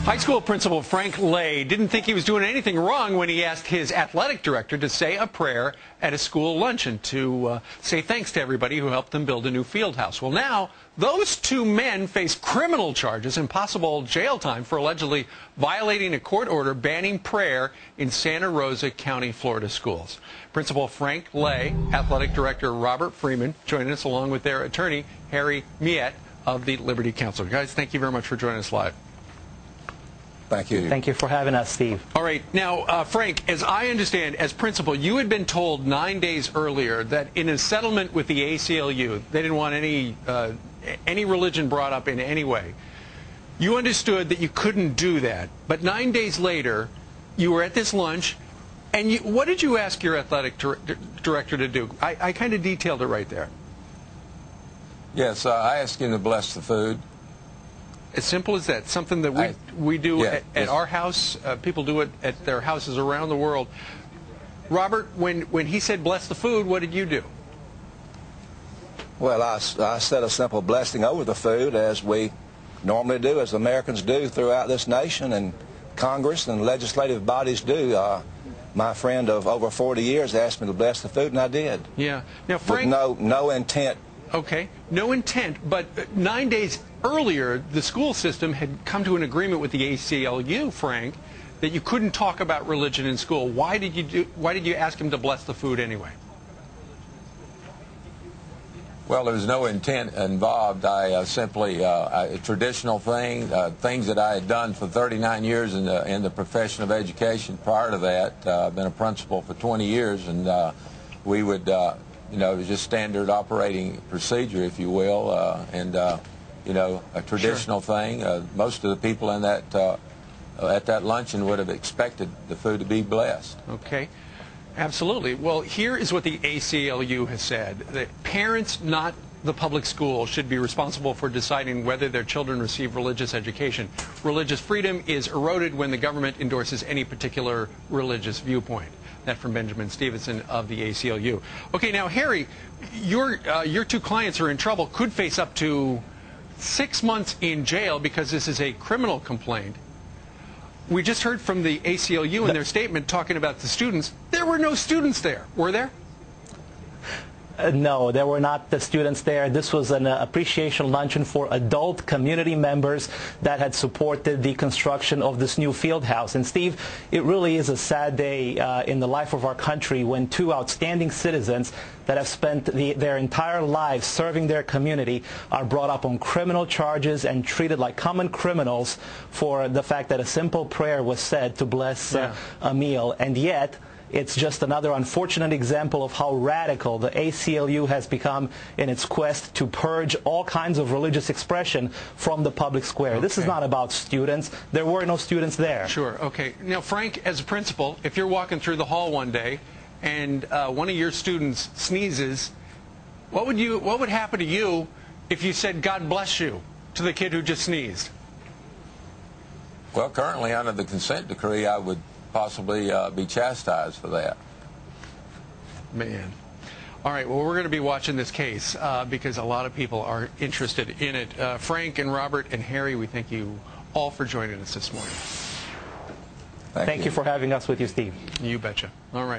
High school principal Frank Lay didn't think he was doing anything wrong when he asked his athletic director to say a prayer at a school luncheon to say thanks to everybody who helped them build a new field house. Well, now those two men face criminal charges and possible jail time for allegedly violating a court order banning prayer in Santa Rosa County, Florida schools. Principal Frank Lay, athletic director Robert Freeman, joining us along with their attorney, Harry Miette of the Liberty Counsel. Guys, thank you very much for joining us live. Thank you. Thank you for having us, Steve. All right. Now, Frank, as I understand, as principal, you had been told 9 days earlier that in a settlement with the ACLU, they didn't want any religion brought up in any way. You understood that you couldn't do that. But 9 days later, you were at this lunch, and what did you ask your athletic director to do? I kind of detailed it right there. Yes, I asked him to bless the food. As simple as that. Something that we do at our house. People do it at their houses around the world. Robert, when he said bless the food, what did you do? Well, I said a simple blessing over the food, as we normally do, as Americans do throughout this nation, and Congress and legislative bodies do. My friend of over 40 years asked me to bless the food, and I did. Yeah. Now, Frank, with no intent. Okay, no intent, but 9 days earlier, the school system had come to an agreement with the ACLU, Frank, that you couldn't talk about religion in school. Why did you ask him to bless the food anyway? Well, there was no intent involved. I simply, a traditional thing, things that I had done for 39 years in the profession of education. Prior to that, I've been a principal for 20 years, and we would, you know, it was just standard operating procedure, if you will, and you know, a traditional thing. Most of the people in that at that luncheon would have expected the food to be blessed. Okay. Absolutely. Well, here is what the ACLU has said. That parents, not the public school, should be responsible for deciding whether their children receive religious education. Religious freedom is eroded when the government endorses any particular religious viewpoint. That from Benjamin Stevenson of the ACLU. Okay, now, Harry, your two clients are in trouble, could face up to 6 months in jail because this is a criminal complaint. We just heard from the ACLU in their statement talking about the students. There were no students there, were there? No, there were not the students there. This was an appreciation luncheon for adult community members that had supported the construction of this new field house. And Steve, it really is a sad day in the life of our country when two outstanding citizens that have spent their entire lives serving their community are brought up on criminal charges and treated like common criminals for the fact that a simple prayer was said to bless a meal. And yet, it's just another unfortunate example of how radical the ACLU has become in its quest to purge all kinds of religious expression from the public square. Okay. This is not about students. There were no students there. Sure. Okay. Now, Frank, as a principal, if you're walking through the hall one day and one of your students sneezes, what would happen to you if you said "God bless you" to the kid who just sneezed? Well, currently under the consent decree, I would possibly be chastised for that. Man. All right, well, we're going to be watching this case because a lot of people are interested in it. Frank and Robert and Harry, we thank you all for joining us this morning. Thank you for having us with you, Steve. You betcha. All right.